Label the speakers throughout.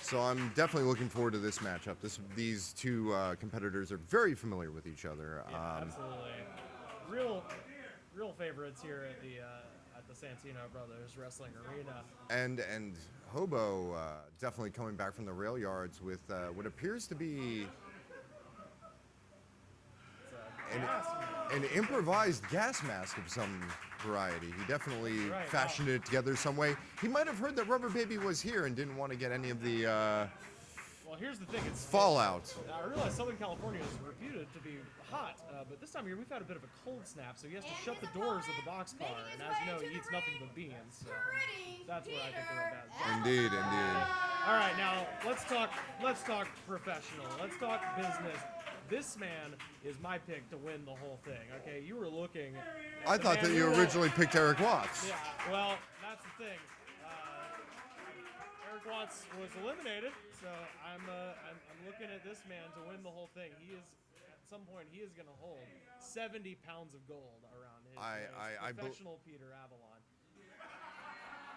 Speaker 1: So I'm definitely looking forward to this matchup. These two competitors are very familiar with each other.
Speaker 2: Yeah, absolutely. Real favorites here at the Santino Brothers Wrestling Arena.
Speaker 1: And Hobo definitely coming back from the rail yards with what appears to be an improvised gas mask of some variety. He definitely fashioned it together some way. He might have heard that Rubber Baby was here and didn't want to get any of the
Speaker 2: well, here's the thing. It's
Speaker 1: fallout.
Speaker 2: I realize Southern California is reputed to be hot, but this time of year we've had a bit of a cold snap, so he has to shut the doors of the boxcar. And as you know, he eats nothing but beans. So that's where I think they're a bad.
Speaker 1: Indeed.
Speaker 2: All right, now let's talk professional. Let's talk business. This man is my pick to win the whole thing. Okay, you were looking.
Speaker 1: I thought that you originally picked Eric Watts.
Speaker 2: Yeah, well, that's the thing. Eric Watts was eliminated, so I'm looking at this man to win the whole thing. He is at some point he is going to hold 70 pounds of gold around his waist. Professional Peter Avalon.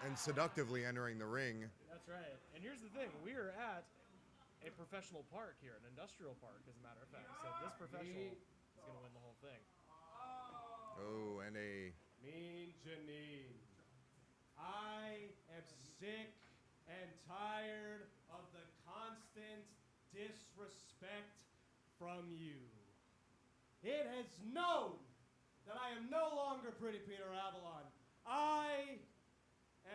Speaker 1: And seductively entering the ring.
Speaker 2: That's right. And here's the thing: we are at a professional park here, an industrial park, as a matter of fact. So this professional is going to win the whole thing.
Speaker 1: Oh, and a
Speaker 3: Mean Janine. I am sick and tired of the constant disrespect from you. It has known that I am no longer Pretty Peter Avalon. I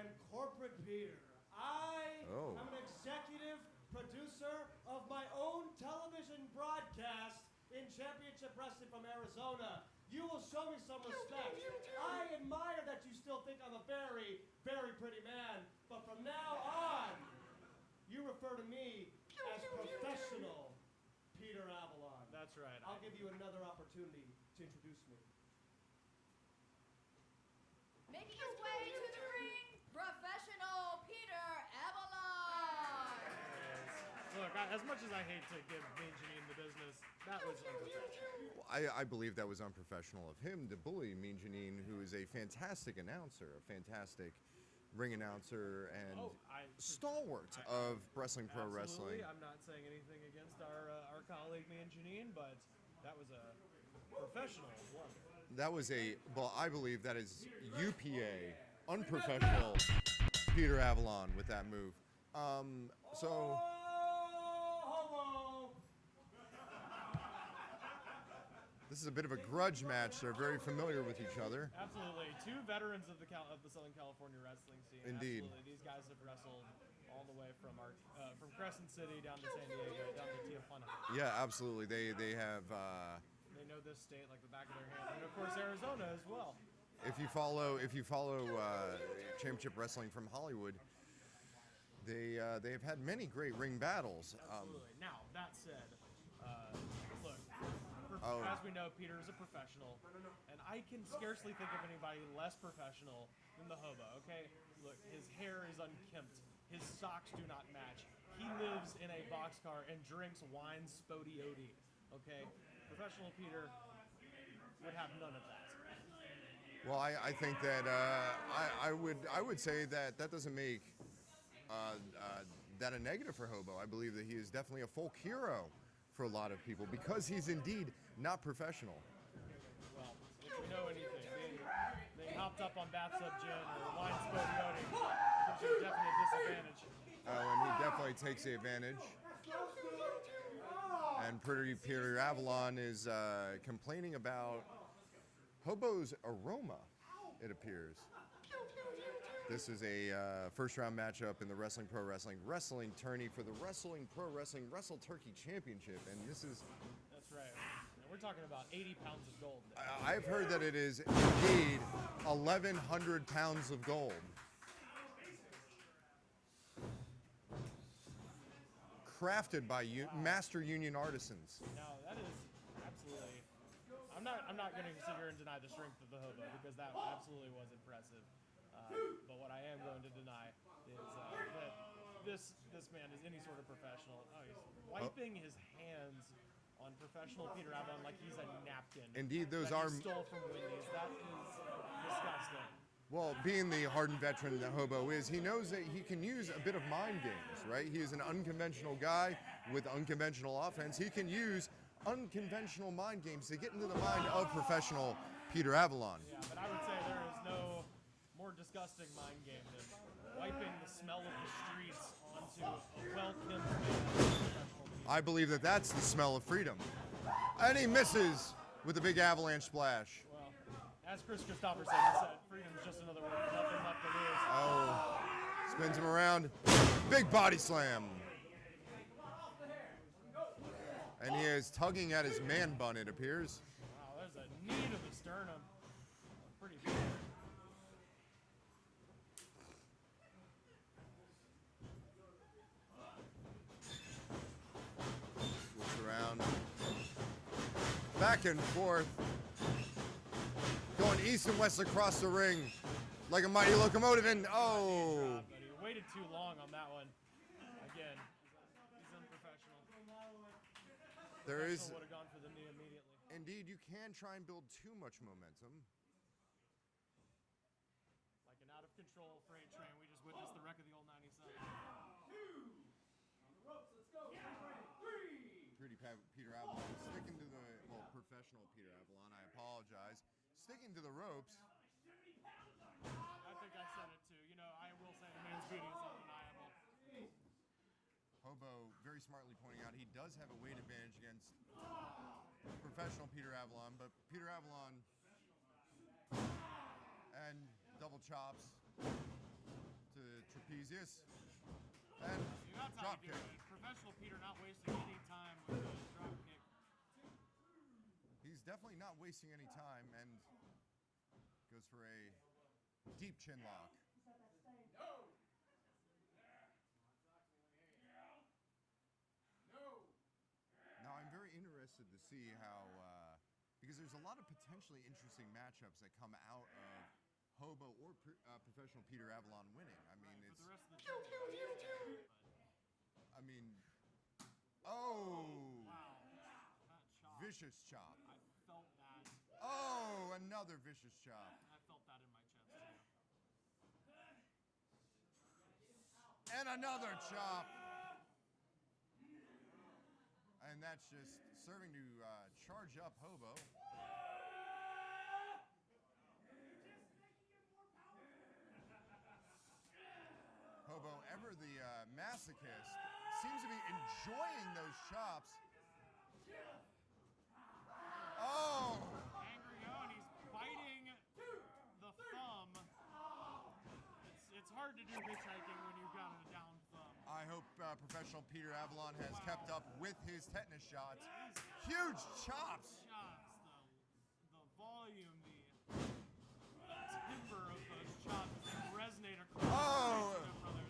Speaker 3: am Corporate Peter. I am an executive producer of my own television broadcast in Championship Wrestling from Arizona. You will show me some respect. I admire that you still think I'm a very, very pretty man, but from now on, you refer to me as Professional Peter Avalon.
Speaker 2: That's right.
Speaker 3: I'll give you another opportunity to introduce me.
Speaker 4: Making his way to the ring, Professional Peter Avalon.
Speaker 2: Look, as much as I hate to give Mean Janine the business, that was unprofessional.
Speaker 1: I believe that was unprofessional of him to bully Mean Janine, who is a fantastic announcer, a fantastic ring announcer, and stalwart of Wrestling Pro Wrestling.
Speaker 2: I'm not saying anything against our colleague Mean Janine, but that was a professional one.
Speaker 1: That was I believe that is UPA, unprofessional Peter Avalon with that move. This is a bit of a grudge match. They're very familiar with each other.
Speaker 2: Absolutely. Two veterans of the Southern California wrestling scene.
Speaker 1: Indeed.
Speaker 2: Absolutely. These guys have wrestled all the way from from Crescent City down to San Diego, down to Tijuana.
Speaker 1: Yeah, absolutely. They have.
Speaker 2: They know this state like the back of their hand, and of course Arizona as well.
Speaker 1: If you follow Championship Wrestling from Hollywood, they have had many great ring battles.
Speaker 2: Absolutely. Now that said, look. As we know, Peter is a professional, and I can scarcely think of anybody less professional than the Hobo, okay? Look, his hair is unkempt. His socks do not match. He lives in a boxcar and drinks wine spodioti, okay? Professional Peter would have none of that.
Speaker 1: Well, I think that I would say that doesn't make that a negative for Hobo. I believe that he is definitely a folk hero for a lot of people because he's indeed not professional.
Speaker 2: Well, if you know anything, being hopped up on bathtub gin or wine spodioti gives you a definite disadvantage.
Speaker 1: And he definitely takes the advantage. And Pretty Peter Avalon is complaining about Hobo's aroma, it appears. This is a first-round matchup in the Wrestling Pro Wrestling tourney for the Wrestling Pro Wrestling Wrestle Turkey Championship, and this is...
Speaker 2: That's right. And we're talking about 80 pounds of gold.
Speaker 1: I've heard that it is indeed 1,100 pounds of gold. Crafted by master union artisans.
Speaker 2: Now, that is absolutely... I'm not going to sit here and deny the strength of the Hobo, because that absolutely was impressive. But what I am going to deny is that this man is any sort of professional. Oh, he's wiping his hands on Professional Peter Avalon like he's a napkin.
Speaker 1: Indeed, those
Speaker 2: that
Speaker 1: are...
Speaker 2: he stole from Wendy's. That is disgusting.
Speaker 1: Well, being the hardened veteran that Hobo is, he knows that he can use a bit of mind games, right? He is an unconventional guy with unconventional offense. He can use unconventional mind games to get into the mind of professional Peter Avalon.
Speaker 2: Yeah, but I would say there is no more disgusting mind game than wiping the smell of the streets onto a well-kempt man.
Speaker 1: I believe that that's the smell of freedom. And he misses with a big avalanche splash.
Speaker 2: Well, as Chris Christopherson said, freedom's just another word for nothing left to lose.
Speaker 1: Oh, spins him around. Big body slam. And he is tugging at his man bun, it appears.
Speaker 2: Wow, there's a knee to the sternum. Pretty big.
Speaker 1: Looks around. Back and forth. Going east and west across the ring like a mighty locomotive. And oh.
Speaker 2: But he waited too long on that one. Again, he's unprofessional.
Speaker 1: There is.
Speaker 2: Would have gone for the knee immediately.
Speaker 1: Indeed, you can try and build too much momentum.
Speaker 2: Like an out-of-control freight train, we just witnessed the wreck of the old 97.
Speaker 1: Peter Avalon sticking to the, well, professional Peter Avalon, I apologize. Sticking to the ropes.
Speaker 2: I think I said it too. You know, I will say a man's beauty is undeniable.
Speaker 1: Hobo very smartly pointing out he does have a weight advantage against professional Peter Avalon, but Peter Avalon and double chops to trapezius and
Speaker 2: See, that's how
Speaker 1: drop
Speaker 2: you do
Speaker 1: kick.
Speaker 2: it. Professional Peter not wasting any time with the drop kick.
Speaker 1: He's definitely not wasting any time and goes for a deep chin lock. Now I'm very interested to see how, because there's a lot of potentially interesting matchups that come out of Hobo or professional Peter Avalon winning. I mean,
Speaker 2: For
Speaker 1: it's,
Speaker 2: the rest of the
Speaker 1: I mean, oh,
Speaker 2: wow, that chop.
Speaker 1: vicious chop.
Speaker 2: I felt that.
Speaker 1: Oh, another vicious chop.
Speaker 2: I felt that in my chest too.
Speaker 1: And another chop. And that's just serving to charge up Hobo. Hobo, ever the masochist, seems to be enjoying those chops. Oh!
Speaker 2: Angry Owen, he's biting the thumb. It's hard to do hitchhiking when you've got a down thumb.
Speaker 1: I hope professional Peter Avalon has kept up with his tetanus shots. Huge chops!
Speaker 2: Shots, the volume, the timber of those chops resonate across
Speaker 1: Oh!
Speaker 2: the brothers.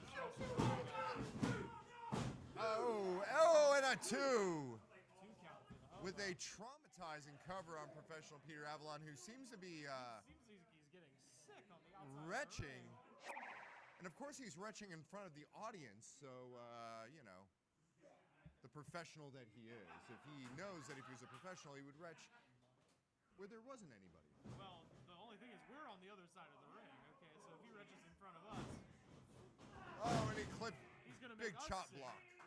Speaker 1: Oh, and a two!
Speaker 2: 2 count for the Hobo.
Speaker 1: With a traumatizing cover on professional Peter Avalon, who seems to be
Speaker 2: Seems he's getting sick on the outside.
Speaker 1: retching. And of course he's retching in front of the audience, so, you know, the professional that he is. If he knows that if he was a professional, he would retch where there wasn't anybody.
Speaker 2: Well, the only thing is we're on the other side of the ring, okay? So if he retches in front of us,
Speaker 1: Oh, and he clipped
Speaker 2: he's going to
Speaker 1: big
Speaker 2: make us
Speaker 1: chop
Speaker 2: sick
Speaker 1: block.
Speaker 2: and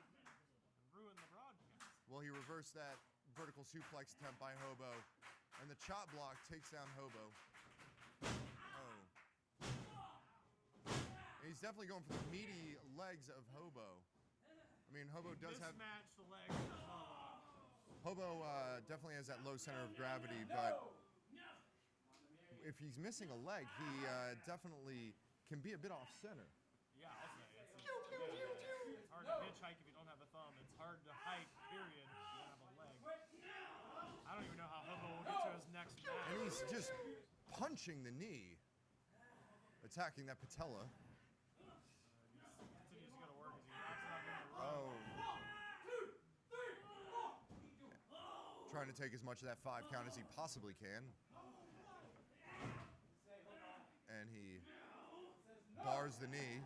Speaker 2: ruin the broadcast.
Speaker 1: Well, he reversed that vertical suplex attempt by Hobo, and the chop block takes down Hobo. Oh. And he's definitely going for the meaty legs of Hobo. I mean, Hobo does have...
Speaker 2: Mismatch the legs of Hobo.
Speaker 1: Hobo definitely has that low center of gravity, but if he's missing a leg, he definitely can be a bit off center.
Speaker 2: Yeah, I'll say. It's hard to hitchhike if you don't have a thumb. It's hard to hike, period, if you don't have a leg. I don't even know how Hobo will get to his next match.
Speaker 1: And he's just punching the knee, attacking that patella.
Speaker 2: Continues to go to work as he wraps it up in the row.
Speaker 1: Oh. Trying to take as much of that 5 count as he possibly can. And he bars the knee.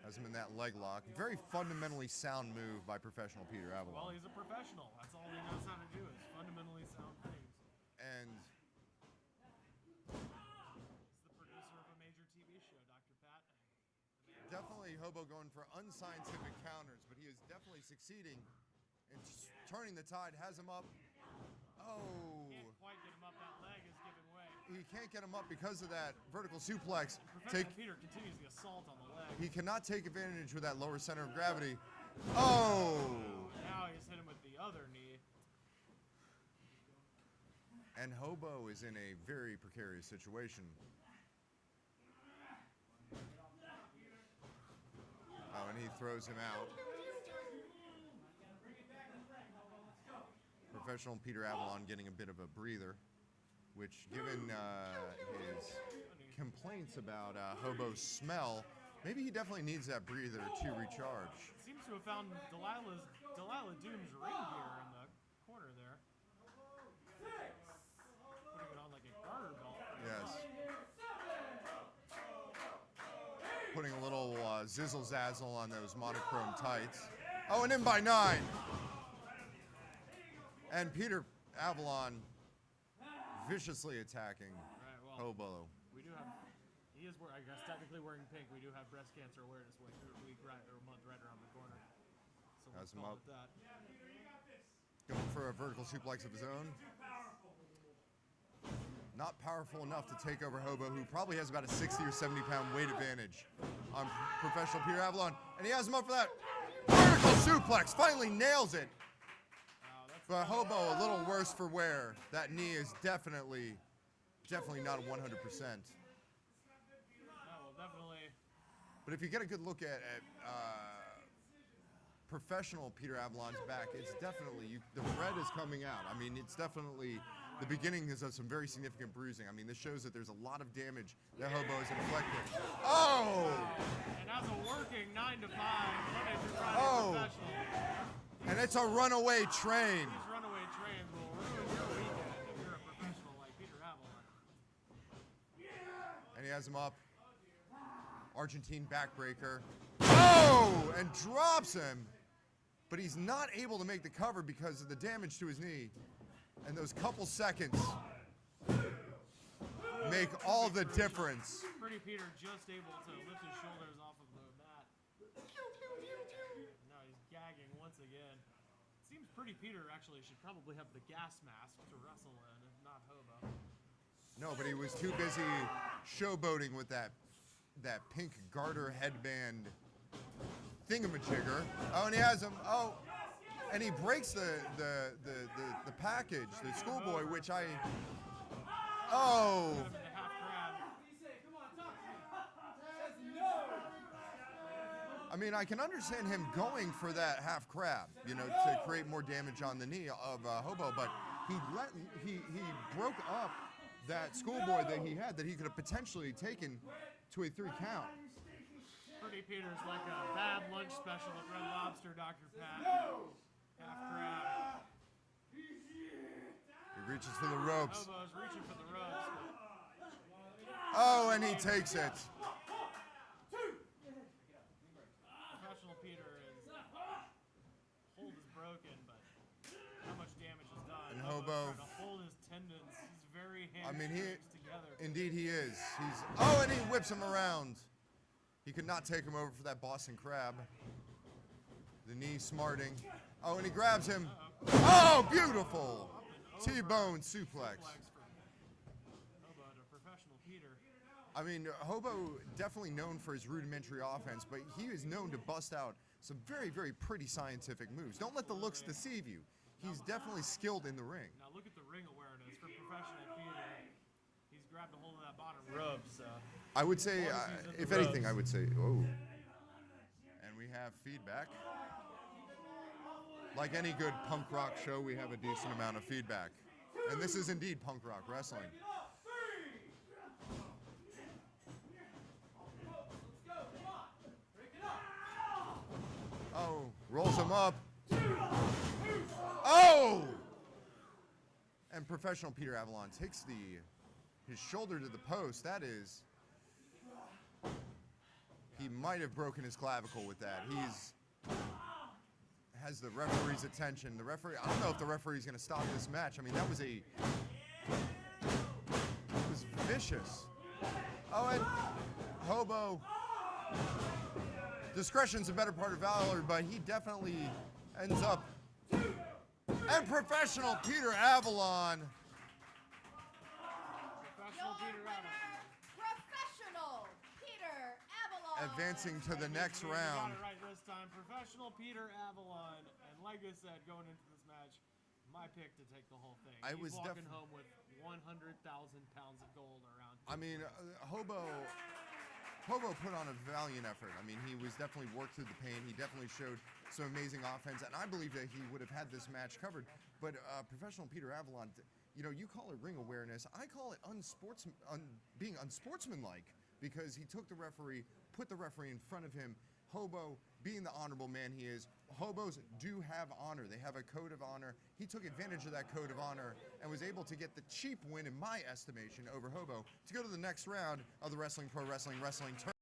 Speaker 1: Has him in that leg lock. Very fundamentally sound move by professional Peter Avalon.
Speaker 2: Well, he's a professional. That's all he knows how to do is fundamentally sound things.
Speaker 1: And
Speaker 2: He's the producer of a major TV show, Dr. Pat.
Speaker 1: definitely Hobo going for unscientific counters, but he is definitely succeeding in turning the tide. Has him up. Oh.
Speaker 2: Can't quite get him up. That leg is giving way.
Speaker 1: He can't get him up because of that vertical suplex.
Speaker 2: Professional Peter continues the assault on the leg.
Speaker 1: He cannot take advantage with that lower center of gravity. Oh!
Speaker 2: Now he's hit him with the other knee.
Speaker 1: And Hobo is in a very precarious situation. Oh, and he throws him out. Professional Peter Avalon getting a bit of a breather, which, given his complaints about Hobo's smell, maybe he definitely needs that breather to recharge.
Speaker 2: Seems to have found Delilah Doom's ring gear in the corner there. Putting it on like a garter belt.
Speaker 1: Yes. Putting a little zizzle zazzle on those monochrome tights. Oh, and in by 9. And Peter Avalon viciously attacking
Speaker 2: Right, well,
Speaker 1: Hobo.
Speaker 2: we do have. He is, I guess, technically wearing pink. We do have Breast Cancer Awareness Week right, or month right around the corner. So
Speaker 1: Has
Speaker 2: let's
Speaker 1: him
Speaker 2: call
Speaker 1: up.
Speaker 2: it that.
Speaker 1: Going for a vertical suplex of his own. Not powerful enough to take over Hobo, who probably has about a 60 or 70 pound weight advantage on Professional Peter Avalon. And he has him up for that vertical suplex. Finally nails it. But Hobo a little worse for wear. That knee is definitely not 100%.
Speaker 2: Yeah, well, definitely.
Speaker 1: But if you get a good look at Professional Peter Avalon's back, it's definitely, the red is coming out. I mean, it's definitely, the beginning is of some very significant bruising. I mean, this shows that there's a lot of damage that Hobo has inflicted. Oh!
Speaker 2: And as a working 9 to 5, Monday through Friday professional,
Speaker 1: And it's a runaway train.
Speaker 2: these runaway trains will ruin your weekend if you're a professional like Peter Avalon.
Speaker 1: And he has him up. Argentine backbreaker. Oh! And drops him. But he's not able to make the cover because of the damage to his knee. And those couple seconds make all the difference.
Speaker 2: Pretty Peter just able to lift his shoulders off of the mat. Now he's gagging once again. Seems Pretty Peter actually should probably have the gas mask to wrestle in, if not Hobo.
Speaker 1: No, but he was too busy showboating with that pink garter headband thingamajigger. Oh, and he has him. Oh, and he breaks the package, the schoolboy, which I. Oh.
Speaker 2: Put him in the half crab.
Speaker 1: I mean, I can understand him going for that half crab, you know, to create more damage on the knee of Hobo, but he broke up that schoolboy that he had that he could have potentially taken to a 3 count.
Speaker 2: Pretty Peter's like a bad lunch special at Red Lobster, Dr. Pat. Half crab.
Speaker 1: He reaches for the ropes.
Speaker 2: Hobo's reaching for the ropes.
Speaker 1: Oh, and he takes it.
Speaker 2: Professional Peter is hold is broken, but how much damage is done?
Speaker 1: And
Speaker 2: Hobo's
Speaker 1: Hobo-
Speaker 2: trying to hold his tendons. He's very
Speaker 1: I mean,
Speaker 2: hamstrings together.
Speaker 1: indeed he is. Oh, and he whips him around. He could not take him over for that Boston Crab. The knee smarting. Oh, and he grabs him. Oh, beautiful. T-bone suplex.
Speaker 2: Hobo to Professional Peter.
Speaker 1: I mean, Hobo definitely known for his rudimentary offense, but he is known to bust out some very, very pretty scientific moves. Don't let the looks deceive you. He's definitely skilled in the ring.
Speaker 2: Now look at the ring awareness for Professional Peter. He's grabbed a hold of that bottom rub, so.
Speaker 1: I would say, if anything, I would say, oh. And we have feedback. Like any good punk rock show, we have a decent amount of feedback. And this is indeed punk rock wrestling. Oh, rolls him up. Oh! And Professional Peter Avalon takes his shoulder to the post. That is, he might have broken his clavicle with that. Has the referee's attention. The referee, I don't know if the referee's going to stop this match. I mean, that was a It was vicious. Oh, and Hobo. Discretion's a better part of valor, but he definitely ends up. And professional Peter Avalon.
Speaker 2: Professional
Speaker 4: Your
Speaker 2: Peter Avalon.
Speaker 4: winner, professional Peter Avalon.
Speaker 1: Advancing to the next
Speaker 2: We
Speaker 1: round.
Speaker 2: got it right this time. Professional Peter Avalon. And like I said, going into this match, my pick to take the whole thing.
Speaker 1: I
Speaker 2: He's
Speaker 1: was
Speaker 2: walking home with 100,000 pounds of gold around.
Speaker 1: I mean, Hobo put on a valiant effort. I mean, he was definitely worked through the pain. He definitely showed some amazing offense, and I believe that he would have had this match covered. But professional Peter Avalon, you know, you call it ring awareness. I call it being unsportsmanlike, because he took the referee, put the referee in front of him. Hobo, being the honorable man he is, hobos do have honor. They have a code of honor. He took advantage of that code of honor and was able to get the cheap win, in my estimation, over Hobo to go to the next round of the Pro Wrestling tournament.